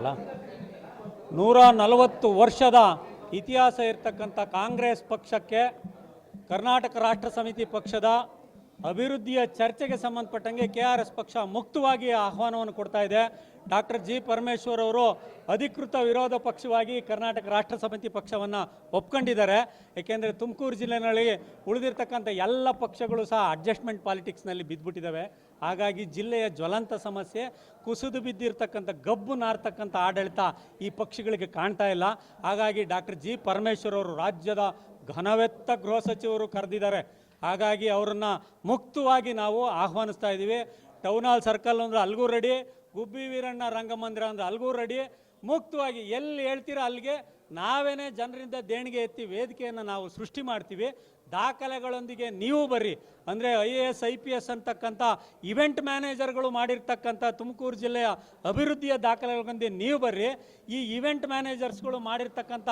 ಮಾತಾಡ್ತಾರಲ್ಲ, 140 ವರ್ಷದ ಇತಿಹಾಸ ಇರತಕ್ಕಂಥ ಕಾಂಗ್ರೆಸ್ ಪಕ್ಷಕ್ಕೆ ಕರ್ನಾಟಕ ರಾಷ್ಟ್ರ ಸಮಿತಿ ಪಕ್ಷದ ಅಭಿವೃದ್ಧಿಯ ಚರ್ಚೆಗೆ ಸಂಬಂಧಪಟ್ಟಂಗೆ KRS ಪಕ್ಷ ಮುಕ್ತವಾಗಿ ಆಹ್ವಾನವನ್ನು ಕೊಡ್ತಾ ಇದೆ. ಡಾಕ್ಟರ್ ಜಿ ಪರಮೇಶ್ವರ್ ಅವರು ಅಧಿಕೃತ ವಿರೋಧ ಪಕ್ಷವಾಗಿ ಕರ್ನಾಟಕ ರಾಷ್ಟ್ರ ಸಮಿತಿ ಪಕ್ಷವನ್ನು ಒಪ್ಕೊಂಡಿದ್ದಾರೆ. ಏಕೆಂದರೆ ತುಮಕೂರು ಜಿಲ್ಲೆಯಲ್ಲಿ ಉಳಿದಿರ್ತಕ್ಕಂಥ ಎಲ್ಲ ಪಕ್ಷಗಳು ಸಹ ಅಡ್ಜಸ್ಟ್ಮೆಂಟ್ ಪಾಲಿಟಿಕ್ಸ್ನಲ್ಲಿ ಬಿದ್ದುಬಿಟ್ಟಿದ್ದಾವೆ. ಹಾಗಾಗಿ ಜಿಲ್ಲೆಯ ಜ್ವಲಂತ ಸಮಸ್ಯೆ ಕುಸಿದು ಬಿದ್ದಿರ್ತಕ್ಕಂಥ ಗಬ್ಬು ನಾರ್ತಕ್ಕಂಥ ಆಡಳಿತ ಈ ಪಕ್ಷಗಳಿಗೆ ಕಾಣ್ತಾ ಇಲ್ಲ. ಹಾಗಾಗಿ ಡಾಕ್ಟರ್ ಜಿ ಪರಮೇಶ್ವರ್ ಅವರು ರಾಜ್ಯದ ಘನವೆತ್ತ ಗೃಹ ಸಚಿವರು ಕರೆದಿದ್ದಾರೆ. ಹಾಗಾಗಿ ಅವರನ್ನು ಮುಕ್ತವಾಗಿ ನಾವು ಆಹ್ವಾನಿಸ್ತಾ ಇದ್ದೀವಿ. ಟೌನ್ ಹಾಲ್ ಸರ್ಕಲ್ ಅಂದರೆ ಅಲ್ಗೂ ರೆಡಿ, ಗುಬ್ಬಿ ವೀರಣ್ಣ ರಂಗಮಂದಿರ ಅಂದರೆ ಅಲ್ಗೂ ರೆಡಿ. ಮುಕ್ತವಾಗಿ ಎಲ್ಲಿ ಹೇಳ್ತೀರಾ ಅಲ್ಲಿಗೆ ನಾವೇನೇ ಜನರಿಂದ ದೇಣಿಗೆ ಎತ್ತಿ ವೇದಿಕೆಯನ್ನು ನಾವು ಸೃಷ್ಟಿ ಮಾಡ್ತೀವಿ. ದಾಖಲೆಗಳೊಂದಿಗೆ ನೀವು ಬರ್ರಿ. ಅಂದರೆ IAS IPS ಅಂತಕ್ಕಂಥ ಇವೆಂಟ್ ಮ್ಯಾನೇಜರ್ಗಳು ಮಾಡಿರ್ತಕ್ಕಂಥ ತುಮಕೂರು ಜಿಲ್ಲೆಯ ಅಭಿವೃದ್ಧಿಯ ದಾಖಲೆಗಳೊಂದಿಗೆ ನೀವು ಬರ್ರಿ. ಈ ಇವೆಂಟ್ ಮ್ಯಾನೇಜರ್ಸ್ಗಳು ಮಾಡಿರ್ತಕ್ಕಂಥ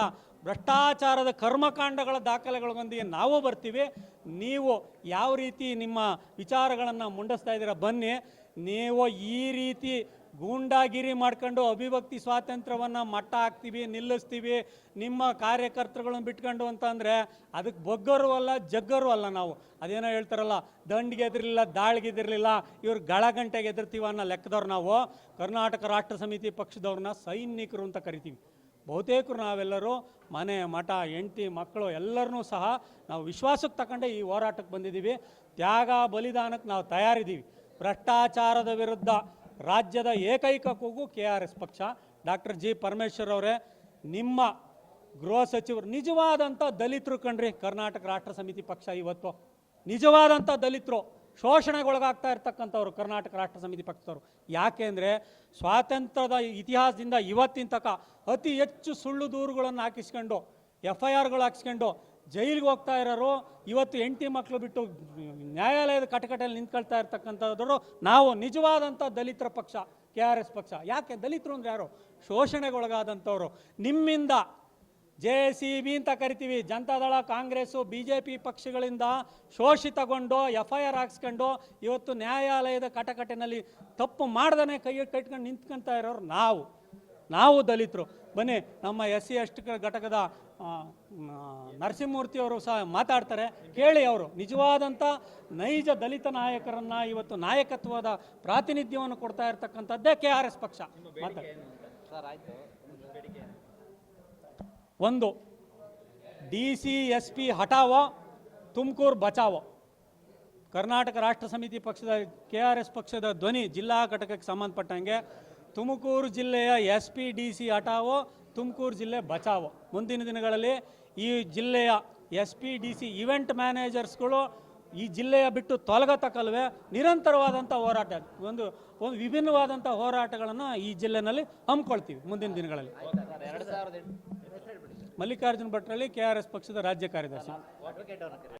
ಭ್ರಷ್ಟಾಚಾರದ ಕರ್ಮಕಾಂಡಗಳ ದಾಖಲೆಗಳೊಂದಿಗೆ ನಾವು ಬರ್ತೀವಿ. ನೀವು ಯಾವ ರೀತಿ ನಿಮ್ಮ ವಿಚಾರಗಳನ್ನು ಮುಂಡಿಸ್ತಾ ಇದ್ದೀರಾ ಬನ್ನಿ. ನೀವು ಈ ರೀತಿ ಗೂಂಡಾಗಿರಿ ಮಾಡ್ಕೊಂಡು ಅಭಿವ್ಯಕ್ತಿ ಸ್ವಾತಂತ್ರ್ಯವನ್ನು ಮಟ್ಟ ಹಾಕ್ತೀವಿ, ನಿಲ್ಲಿಸ್ತೀವಿ, ನಿಮ್ಮ ಕಾರ್ಯಕರ್ತರುಗಳನ್ನು ಬಿಟ್ಕೊಂಡು ಅಂತಂದರೆ ಅದಕ್ಕೆ ಬಗ್ಗರು ಅಲ್ಲ, ಜಗ್ಗರು ಅಲ್ಲ. ನಾವು ಅದೇನೋ ಹೇಳ್ತಾರಲ್ಲ, ದಂಡಿಗೆ ಎದಿರಲಿಲ್ಲ, ದಾಳಿಗೆ ಎದಿರಲಿಲ್ಲ, ಇವ್ರು ಗಳಗಂಟೆಗೆ ಎದಿರ್ತೀವಿ ಅನ್ನೋ ಲೆಕ್ಕದವ್ರು ನಾವು. ಕರ್ನಾಟಕ ರಾಷ್ಟ್ರ ಸಮಿತಿ ಪಕ್ಷದವ್ರನ್ನ ಸೈನಿಕರು ಅಂತ ಕರಿತೀವಿ. ಬಹುತೇಕರು ನಾವೆಲ್ಲರೂ ಮನೆ ಮಠ ಹೆಂಡತಿ ಮಕ್ಕಳು ಎಲ್ಲರನ್ನೂ ಸಹ ನಾವು ವಿಶ್ವಾಸಕ್ಕೆ ತಗೊಂಡೆ ಈ ಹೋರಾಟಕ್ಕೆ ಬಂದಿದ್ದೀವಿ. ತ್ಯಾಗ ಬಲಿದಾನಕ್ಕೆ ನಾವು ತಯಾರಿದ್ದೀವಿ. ಭ್ರಷ್ಟಾಚಾರದ ವಿರುದ್ಧ ರಾಜ್ಯದ ಏಕೈಕ ಕೂಗು KRS ಪಕ್ಷ. ಡಾಕ್ಟರ್ ಜಿ ಪರಮೇಶ್ವರ್ ಅವರೇ, ನಿಮ್ಮ ಗೃಹ ಸಚಿವರು ನಿಜವಾದಂಥ ದಲಿತರು ಕಣ್ರಿ. ಕರ್ನಾಟಕ ರಾಷ್ಟ್ರ ಸಮಿತಿ ಪಕ್ಷ ಇವತ್ತು ನಿಜವಾದಂಥ ದಲಿತರು ಶೋಷಣೆಗೊಳಗಾಗ್ತಾ ಇರ್ತಕ್ಕಂಥವ್ರು ಕರ್ನಾಟಕ ರಾಷ್ಟ್ರ ಸಮಿತಿ ಪಕ್ಷದವರು. ಯಾಕೆ ಅಂದರೆ ಸ್ವಾತಂತ್ರ್ಯದ ಇತಿಹಾಸದಿಂದ ಇವತ್ತಿನ ತನಕ ಅತಿ ಹೆಚ್ಚು ಸುಳ್ಳು ದೂರುಗಳನ್ನು ಹಾಕಿಸ್ಕೊಂಡು FIRಗಳು ಹಾಕಿಸ್ಕೊಂಡು ಜೈಲಿಗೆ ಹೋಗ್ತಾ ಇರೋರು ಇವತ್ತು ಹೆಂಡತಿ ಮಕ್ಕಳು ಬಿಟ್ಟು ನ್ಯಾಯಾಲಯದ ಕಟಕಟೆಯಲ್ಲಿ ನಿಂತ್ಕೊಳ್ತಾ ಇರ್ತಕ್ಕಂಥದ್ರು ನಾವು. ನಿಜವಾದಂಥ ದಲಿತರ ಪಕ್ಷ KRS ಪಕ್ಷ. ಯಾಕೆ ದಲಿತರು ಅಂದರೆ ಯಾರು? ಶೋಷಣೆಗೊಳಗಾದಂಥವ್ರು. ನಿಮ್ಮಿಂದ JCB ಅಂತ ಕರಿತೀವಿ, ಜನತಾದಳ ಕಾಂಗ್ರೆಸ್ಸು BJP ಪಕ್ಷಗಳಿಂದ ಶೋಷಿತಗೊಂಡು FIR ಹಾಕ್ಸ್ಕೊಂಡು ಇವತ್ತು ನ್ಯಾಯಾಲಯದ ಕಟಕಟೆನಲ್ಲಿ ತಪ್ಪು ಮಾಡ್ದೇ ಕೈ ಕಟ್ಕೊಂಡು ನಿಂತ್ಕೊಳ್ತಾ ಇರೋರು ನಾವು ದಲಿತರು. ಬನ್ನಿ, ನಮ್ಮ SC ST ಘಟಕದ ನರಸಿಂಹಮೂರ್ತಿಯವರು ಸಹ ಮಾತಾಡ್ತಾರೆ, ಕೇಳಿ. ಅವರು ನಿಜವಾದಂಥ ನೈಜ ದಲಿತ ನಾಯಕರನ್ನು ಇವತ್ತು ನಾಯಕತ್ವದ ಪ್ರಾತಿನಿಧ್ಯವನ್ನು ಕೊಡ್ತಾ ಇರ್ತಕ್ಕಂಥದ್ದೇ KRS ಪಕ್ಷ. ಒಂದು DC SP ಹಟಾವೋ, ತುಮಕೂರು ಬಚಾವೋ. ಕರ್ನಾಟಕ ರಾಷ್ಟ್ರ ಸಮಿತಿ ಪಕ್ಷದ KRS ಪಕ್ಷದ ಧ್ವನಿ ಜಿಲ್ಲಾ ಘಟಕಕ್ಕೆ ಸಂಬಂಧಪಟ್ಟಂಗೆ ತುಮಕೂರು ಜಿಲ್ಲೆಯ SP DC ಹಟಾವೋ, ತುಮಕೂರು ಜಿಲ್ಲೆ ಬಚಾವೋ. ಮುಂದಿನ ದಿನಗಳಲ್ಲಿ ಈ ಜಿಲ್ಲೆಯ SP DC ಇವೆಂಟ್ ಮ್ಯಾನೇಜರ್ಸ್ಗಳು ಈ ಜಿಲ್ಲೆಯ ಬಿಟ್ಟು ತೊಲಗತಕ್ಕಲ್ವೇ ನಿರಂತರವಾದಂಥ ಹೋರಾಟ, ಒಂದು ವಿಭಿನ್ನವಾದಂಥ ಹೋರಾಟಗಳನ್ನು ಈ ಜಿಲ್ಲೆಯಲ್ಲಿ ಹಮ್ಮಿಕೊಳ್ತೀವಿ ಮುಂದಿನ ದಿನಗಳಲ್ಲಿ. ಮಲ್ಲಿಕಾರ್ಜುನ್ ಭಟ್ರಲ್ಲಿ KRS ಪಕ್ಷದ ರಾಜ್ಯ ಕಾರ್ಯದರ್ಶಿ.